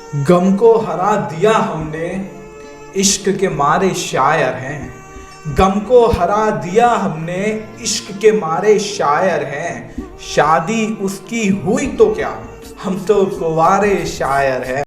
गम को हरा दिया हमने, इश्क के मारे शायर हैं। गम को हरा दिया हमने, इश्क के मारे शायर हैं। शादी उसकी हुई तो क्या, हम तो कुंवारे शायर हैं।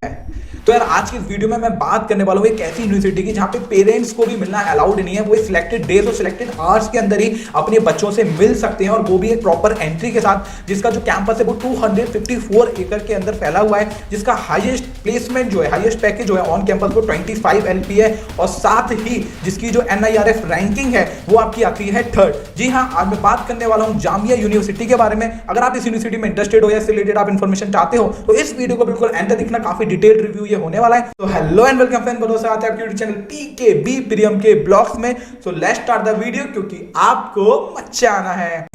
तो यार आज की इस वीडियो में मैं बात करने वाला हूँ एक ऐसी यूनिवर्सिटी की जहाँ पे पेरेंट्स को भी मिलना अलाउड नहीं है। वो सिलेक्टेड डेज और सिलेक्टेड आवर्स के अंदर ही अपने बच्चों से मिल सकते हैं, और वो भी एक प्रॉपर एंट्री के साथ, जिसका जो कैंपस है वो 254 एकड़ के अंदर फैला हुआ है, जिसका हाईएस्ट प्लेसमेंट जो है, हाईएस्ट पैकेज जो है ऑन कैंपस वो 25 LP है, और साथ ही जिसकी जो NIRF रैंकिंग है वो आपकी आती है 3rd। जी हाँ, आज मैं बात करने वाला हूँ जामिया यूनिवर्सिटी के बारे में। अगर आप इस यूनिवर्सिटी में इंटरेस्टेड हो या इससे रिलेटेड आप इन्फॉर्मेशन चाहते हो तो इस वीडियो को बिल्कुल एंड तक देखना, काफी डिटेल्ड रिव्यू ये होने वाला है। तो हेलो एंड वेलकम फ्रेंड्स, भरोसा आते हैं आपके यूट्यूब चैनल PKB प्रियम के ब्लॉग्स में। So let's start the video, क्योंकि आपको मजा आना है।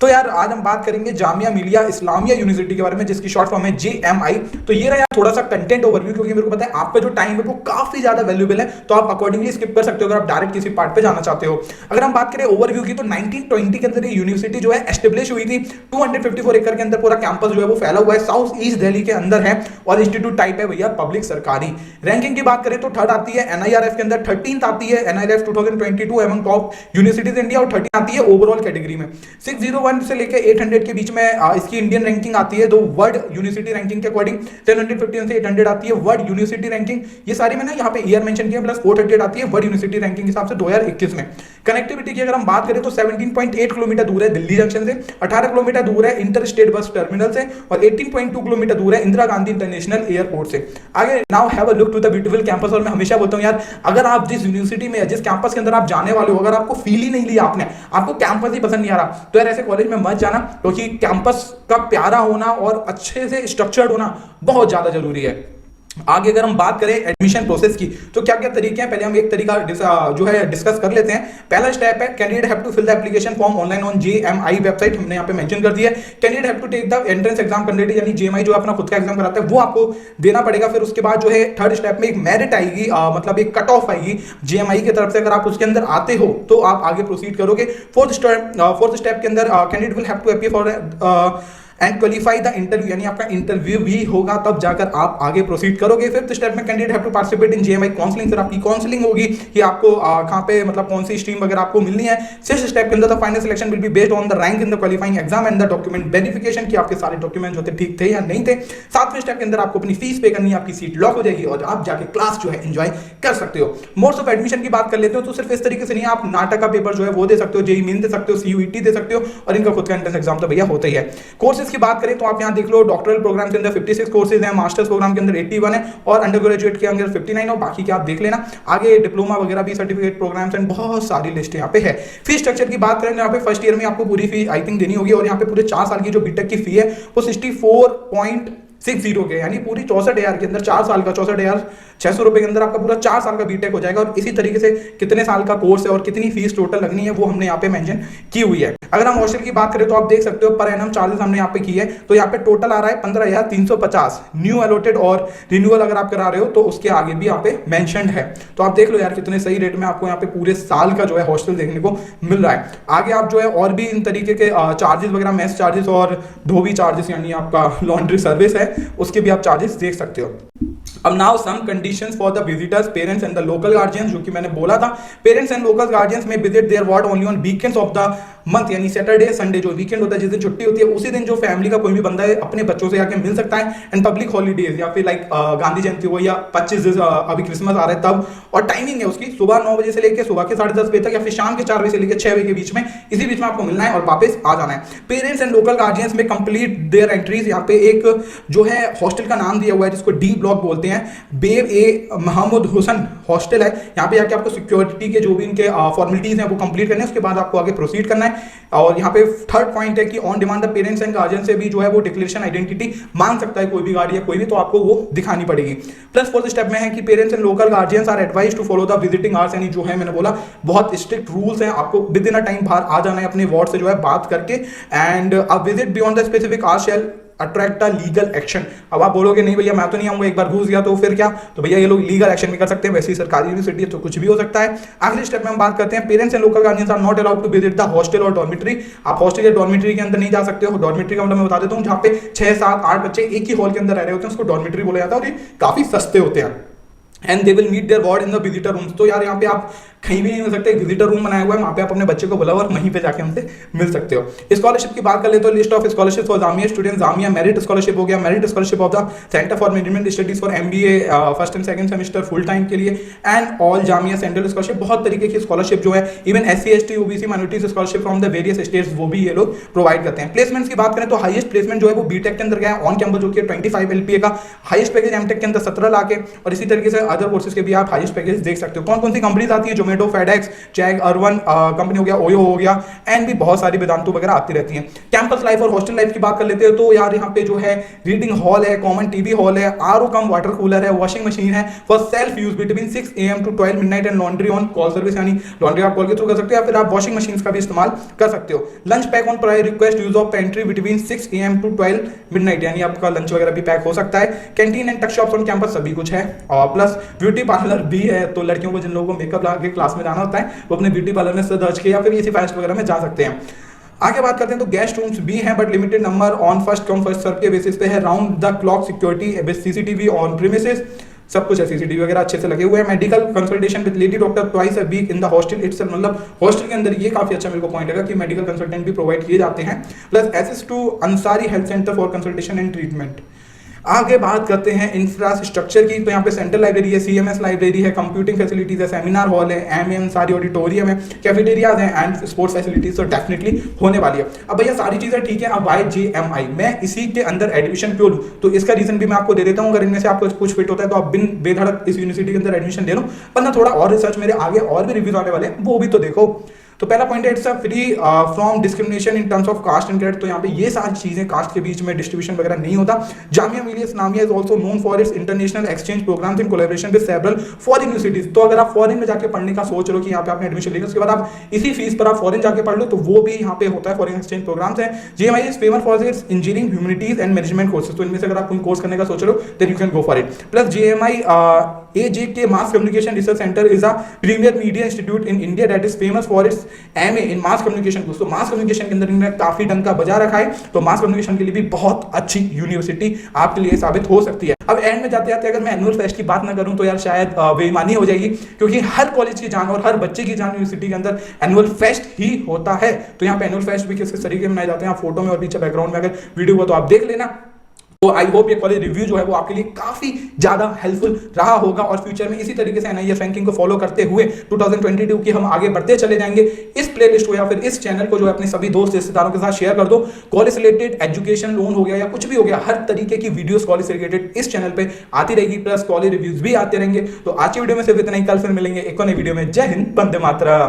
तो यार आज हम बात करेंगे जामिया मिलिया इस्लामिया यूनिवर्सिटी के बारे में, जिसकी शॉर्ट फॉर्म है JMI। तो ये रहा यार थोड़ा सा कंटेंट ओवरव्यू, क्योंकि मेरे को पता है आपका जो टाइम है वो काफी ज्यादा वैल्यूएबल है, तो आप अकॉर्डिंगली स्किप कर सकते हो अगर आप डायरेक्ट किसी पार्ट पे जाना चाहते हो। अगर हम बात करें ओवरव्यू की, तो 1920 के अंदर ये यूनिवर्सिटी जो है एस्टेब्लिश हुई थी। 254 एकड़ के अंदर पूरा कैंपस जो है वो फैला हुआ है, साउथ ईस्ट दिल्ली के अंदर है, और इंस्टीट्यूट टाइप है भैया पब्लिक सरकारी। रैंकिंग की बात करें तो 3rd आती है NIRF के अंदर, 13th आती है NIRF 2022 among top universities India, और 13 आती है ओवरऑल कैटेगरी में। 601 से लेकर 800 के बीच में इसकी इंडियन रैंकिंग आती है। दो वर्ल्ड यूनिवर्सिटी रैंकिंग के अकॉर्डिंग 751 से 800 आती है वर्ल्ड यूनिवर्सिटी रैंकिंग। ये सारी मैंने यहाँ पे ईयर मेंशन किया, प्लस 438 आती है वर्ल्ड यूनिवर्सिटी रैंकिंग के हिसाब से 2021 में। कनेक्टिविटी की अगर हम बात करें तो 17.8 किलोमीटर दूर है दिल्ली जंक्शन से, 18 किलोमीटर दूर है इंटर स्टेट बस टर्मिनल से, और 18.2 किलोमीटर दूर है इंदिरा गांधी इंटरनेशनल एयरपोर्ट से। आगे now have a look to the beautiful campus. और मैं हमेशा बोलता हूँ यार, अगर आप जिस यूनिवर्सिटी में, जिस कैंपस के अंदर आप जाने वाले हो, अगर आपको फील ही नहीं लिया, आपने आपको कैंपस ही पसंद नहीं आ रहा, तो यार ऐसे कॉलेज में मत जाना, क्योंकि कैंपस का प्यारा होना और अच्छे से स्ट्रक्चर्ड होना बहुत ज्यादा जरूरी है। आगे अगर हम बात करें एडमिशन प्रोसेस की, तो क्या क्या तरीके हैं, पहले हम एक तरीका जो है डिस्कस कर लेते हैं। पहला स्टेप है candidate have to fill the application form online on JMI website, हमने यहाँ पे मेंशन कर दिया है। Candidate have to take the entrance exam candidate, यानी JMI जो अपना खुद का एग्जाम कराता है वो आपको देना पड़ेगा। फिर उसके बाद जो है 3rd स्टेप में एक मेरिट आएगी, मतलब एक कट ऑफ आएगी JMI की तरफ से। अगर आप उसके अंदर आते हो तो आप आगे प्रोसीड करोगे। 4th स्टेप के अंदर candidate will have to appear for and qualify the interview, यानी आपका इंटरव्यू भी होगा, तब जाकर आप आगे प्रोसीड करोगे। 5th स्टेप में candidate have to participate in JMI counselling, फिर आपकी काउंसलिंग होगी कि आपको कहां पे, मतलब कौन सी स्ट्रीम वगैरह आपको मिलनी है। 6th स्टेप के अंदर the final selection will be based on the rank in the qualifying exam and the document verification, कि आपके सारे डॉक्यूमेंट जो थे ठीक थे या नहीं थे। 7वें स्टेप के अंदर आपको अपनी फीस पे करनी है, आपकी सीट लॉक हो जाएगी और आप जाके क्लास जो है एंजॉय कर सकते हो। मोड्स ऑफ एडमिशन की बात कर लेते हो, तो सिर्फ इस तरीके से नहीं, आप नाटक का पेपर जो है वो दे सकते हो, JEE मेन दे सकते हो, CUET दे सकते हो, और इनका खुद का एंट्रेंस एग्जाम तो भैया होता ही है। कोर्सेज की बात करें तो आप यहाँ देख लो, डॉक्टरल प्रोग्राम के अंदर 56 कोर्सेज हैं, मास्टर्स प्रोग्राम के अंदर 81 है, और अंडर ग्रेजुएट के अंदर 59, और बाकी के आप देख लेना। आगे डिप्लोमा वगैरह भी, सर्टिफिकेट प्रोग्राम्स एंड बहुत सारी लिस्ट यहाँ पे है। फी स्ट्रक्चर की बात करें तो यहाँ पे फर्स्ट ईयर में आपको पूरी फी आई थिंक देनी होगी, और यहाँ पे पूरे 4 साल की जो बीटेक की फी है वो 64.60 के, यानी पूरी 64,000 के अंदर 4 साल का 64,600 रुपए के अंदर आपका पूरा 4 साल का बीटेक हो जाएगा। और इसी तरीके से कितने साल का कोर्स है और कितनी फीस टोटल लगनी है वो हमने यहाँ पे मेंशन की हुई है। अगर हम हॉस्टल की बात करें तो आप देख सकते हो पर एनम चार्जेस हमने यहाँ पे की है, तो यहाँ पे टोटल आ रहा है 15,350 न्यू अलॉटेड, और रिन्यूअल अगर आप करा रहे हो तो उसके आगे भी यहाँ पे मेंशन्ड है। तो आप देख लो यार कितने सही रेट में आपको यहाँ पे पूरे साल का जो है हॉस्टल देखने को मिल रहा है। आगे आप जो है और भी इन तरीके के चार्जेस वगैरह, मेस चार्जेस और धोबी चार्जेस, यानी आपका लॉन्ड्री सर्विस है, उसके भी आप चार्जेस देख सकते हो। अब now some conditions for the visitors, parents and the local guardians, जो कि मैंने बोला था, parents and local guardians may visit their ward only on weekends of the month, यानी सैटरडे संडे जो वीकेंड होता है, जिस दिन छुट्टी होती है, उसी दिन जो फैमिली का कोई भी बंदा है अपने बच्चों से आके मिल सकता है। एंड पब्लिक हॉलीडेज, या फिर लाइक गांधी जयंती हो या 25 अभी क्रिसमस आ रहा है तब, और टाइमिंग है उसकी सुबह 9 बजे से लेकर सुबह के 10:30 बजे तक, या फिर शाम के 4 बजे से लेकर 6 बजे के बीच में, इसी बीच में आपको मिलना है और वापस आ जाना है। पेरेंट्स एंड लोकल गार्जियंस में कंप्लीट देयर एंट्रीज, यहाँ पे एक जो है हॉस्टल का नाम दिया हुआ है जिसको D ब्लॉक बोलते हैं, बेब ए महमूद हुसैन हॉस्टल है। यहाँ पे जाके आपको सिक्योरिटी के जो भी इनके फॉर्मेलिटीज हैं वो कंप्लीट करने हैं, उसके बाद आपको आगे प्रोसीड करना है। और यहाँ पे 3rd पॉइंट है कि on demand the parents and guardian से भी जो है वो डिक्लेरेशन आइडेंटिटी मांग सकता है कोई भी गार्डियन या कोई भी, तो आपको वो दिखानी पड़ेगी। प्लस 4th स्टेप में है कि parents and local guardians are advised to follow the visiting hours, यानी जो है मैंने बोला बहुत स्ट्रिक्ट रूल्स हैं, आपको विद इन अ टाइम बाहर आ जाना है अपने वार्ड से जो है बात करके। And a visit beyond the specific hours shall attract a legal action. अब आप बोलोगे नहीं भैया मैं तो नहीं आऊंगा, एक बार घुस गया तो फिर क्या, तो भैया ये लोग लीगल एक्शन भी कर सकते हैं, वैसी सरकारी यूनिवर्सिटी है तो कुछ भी हो सकता है। आखिरी स्टेप में हम बात करते हैं, parents and local guardians are not allowed to visit the hostel और डॉर्मेट्री। आप हॉस्टल या डॉर्मेट्री के अंदर नहीं जा सकते हो। डॉर्मेट्री का मतलब मैं बता देता हूं, जहां पे 6, 7, 8 बच्चे एक ही हॉल के अंदर रह रहे होते हैं, उसको डॉर्मेट्री बोला जाता है, और ये काफी सस्ते होते हैं। And they will meet their ward in the visitor rooms. तो यार यहाँ पे आप कहीं भी नहीं मिल सकते, एक विजिटर रूम बनाया हुआ है, वहां पे आप अपने बच्चे को बुलाओ और वहीं पे जाके उनसे मिल सकते हो। स्कॉलरशिप की बात कर ले तो list of scholarship for Jamia student, Jamia merit scholarship हो गया, merit scholarship of the centre for management studies for MBA first and second semester full time के लिए, and all Jamia central scholarship. बहुत तरीके की स्कॉलरशिप जो है, even SC ST OBC minorities scholarship from the various states, वो भी ये लोग प्रोवाइड करते हैं। प्लेसमेंट्स की बात करें तो हाईएस्ट प्लेसमेंट जो है वो बीटेक के अंदर गया है ऑन कैंपस, जो कि 25 LPA का हाईएस्ट पैकेज, एमटेक के अंदर 17 लाख है, और इसी तरीके से अदर कोर्सेज के भी आप हाईएस्ट पैकेज देख सकते हो। कौन कौन सी कंपनीज आती है, जोमेटो, फेडेक्स, चैग, अर्वन कंपनी हो गया, ओयो हो गया, एंड भी बहुत सारी वेदांतु वगैरह आती रहती हैं। कैंपस लाइफ और हॉस्टल लाइफ की बात कर लेते हैं तो यार यहाँ पे जो है रीडिंग हॉल है, कॉमन टीवी हॉल है, आरओ कम वाटर कूलर है, वॉशिंग मशीन है for self use between 6 AM to 12 midnight, and laundry on call service, यानी लॉन्ड्री आप कॉल के थ्रू कर सकते हो, या फिर आप वॉशिंग मशीन का भी इस्तेमाल कर सकते हो। Lunch pack on prior request, use of pantry between 6 AM to 12 midnight, यानी आपका लंच वगैरह भी पैक हो सकता है। कैंटीन एंड टक शॉप्स ऑन कैंपस सभी कुछ है, और प्लस ब्यूटी पार्लर भी है, तो लड़कियों को, जिन लोगों को मेकअप लगा के क्लास में जाना होता है, वो अपने ब्यूटी पार्लर में दर्ज के या फिर इसी फेस्ट वगैरह में जा सकते हैं। आगे बात करते हैं तो गेस्ट रूम्स भी हैं, but limited number on first come first serve के बेसिस पे है। Round the clock security with CCTV on premises, सब कुछ है, CCTV वगैरह अच्छे से लगे हुए हैं। Medical consultation with lady doctor twice a week in the hostel itself, मतलब हॉस्टल के अंदर ये काफी अच्छा मेरे को पॉइंट लगा कि मेडिकल कंसल्टेंट भी प्रोवाइड किए जाते हैं। Plus access to Ansari health centre for consultation and treatment. आगे बात करते हैं इंफ्रास्ट्रक्चर की, तो यहाँ पे सेंट्रल लाइब्रेरी है, CMS लाइब्रेरी है, कंप्यूटिंग फैसिलिटीज है, सेमिनार हॉल है, MM सारी ऑडिटोरियम है, कैफेटेरियाज हैं, एंड स्पोर्ट्स फैसिलिटीज तो डेफिनेटली होने वाली है। अब भैया सारी चीजें ठीक है, अब YJMI मैं इसी के अंदर एडमिशन क्यों लूँ, तो इसका रीजन भी मैं आपको दे देता हूँ। अगर इनमें से आपको कुछ फिट होता है तो आप बिन बेधड़क इस यूनिवर्सिटी के अंदर एडमिशन ले लो, वरना थोड़ा और रिसर्च मेरे आगे और भी रिव्यूज आने वाले हैं, वो भी तो देखो। तो पहला पॉइंट है it's free from discrimination in terms of caste and credit, तो यहाँ पे ये सारी चीजें कास्ट के बीच में डिस्ट्रीब्यूशन वगैरह नहीं होता। Jamia Millia Islamia is also known for its international exchange programmes in collaboration with several foreign universities, तो अगर आप फॉरेन में जाके पढ़ने का सोच रहे हो कि यहाँ पे आपने एडमिशन लेना, उसके बाद आप इसी फीस पर आप फॉरेन जाके पढ़ लो, तो वो भी यहाँ पे होता है, फॉरेन एक्सचेंज प्रोग्राम्स है। JMI is famous for it's engineering, humanities and management courses, तो इनमें से अगर आप कोई कोर्स करने का सोच रहे हो then you can go for it. Plus JMI AJK mass communication research centre is a premier media institute in India that is famous for its MA in mass communication course, तो mass communication के अंदर इन्होंने काफी डंका बजा रखा है, तो मास कम्युनिकेशन के लिए भी बहुत अच्छी यूनिवर्सिटी आपके लिए साबित हो सकती है। अब एंड में जाते जाते अगर मैं एनुअल फेस्ट की बात ना करूं तो यार शायद बेईमानी हो जाएगी, क्योंकि हर कॉलेज की जान और हर बच्चे की जान यूनिवर्सिटी के अंदर एनुअल फेस्ट ही होता है। तो यहाँ पे एनुअल फेस्ट भी किस किस तरीके मनाए जाते हैं, आप फोटो में और पीछे बैकग्राउंड में अगर वीडियो हुआ तो आप देख लेना। तो आई होप ये कॉलेज रिव्यू जो है वो आपके लिए काफी ज्यादा हेल्पफुल रहा होगा, और फ्यूचर में इसी तरीके से NIEF रैंकिंग को फॉलो करते हुए 2022 की हम आगे बढ़ते चले जाएंगे। इस प्लेलिस्ट को या फिर इस चैनल को जो है अपने सभी दोस्त रिश्तेदारों के साथ शेयर कर दो। कॉलेज रिलेटेड, एजुकेशन लोन हो गया या कुछ भी हो गया, हर तरीके की वीडियोस कॉलेज से रिलेटेड इस चैनल पे आती रहेगी, प्लस कॉलेज रिव्यूज भी आते रहेंगे। तो आज की वीडियो में सिर्फ इतना ही, कल फिर मिलेंगे एक और नई वीडियो में। जय हिंद, वंदे मातरम।